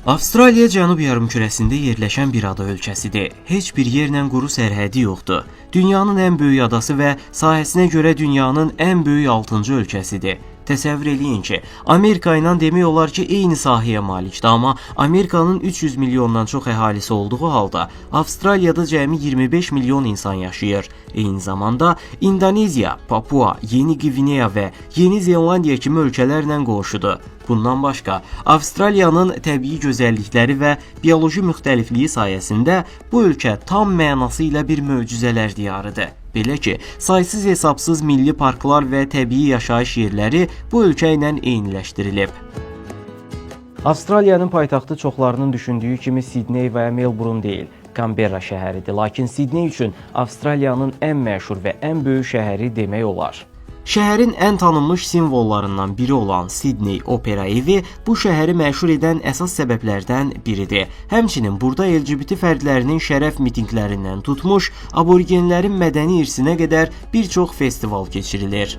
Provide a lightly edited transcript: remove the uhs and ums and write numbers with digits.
Avstraliya cənub yarımkürəsində yerləşən bir ada ölkəsidir. Heç bir yerlə quru sərhədi yoxdur. Dünyanın ən böyük adası və sahəsinə görə dünyanın ən böyük 6-cı ölkəsidir. Təsəvvür eləyin ki, Amerika ilə demək olar ki, eyni sahəyə malikdir, amma Amerikanın 300 milyondan çox əhalisi olduğu halda Avstraliyada cəmi 25 milyon insan yaşayır. Eyni zamanda İndoneziya, Papua, Yeni Qvineya və Yeni Zelandiya kimi ölkələrlə qonşudur. Bundan başqa, Avstraliyanın təbii gözəllikləri və bioloji müxtəlifliyi sayəsində bu ölkə tam mənası ilə bir möcüzələr diyarıdır. Belə ki, saysız hesabsız milli parklar və təbii yaşayış yerləri bu ölkə ilə eyniləşdirilib. Avstraliyanın paytaxtı çoxlarının düşündüyü kimi Sidney və Melbourne deyil, Canberra şəhəridir. Lakin Sidney üçün Avstraliyanın ən məşhur və ən böyük şəhəri demək olar. Şəhərin ən tanınmış simvollarından biri olan Sidney Opera evi bu şəhəri məşhur edən əsas səbəblərdən biridir. Həmçinin burada LGBT fərdlərinin şərəf mitinqlərindən tutmuş, aborigenlərin mədəni irsinə qədər bir çox festival keçirilir.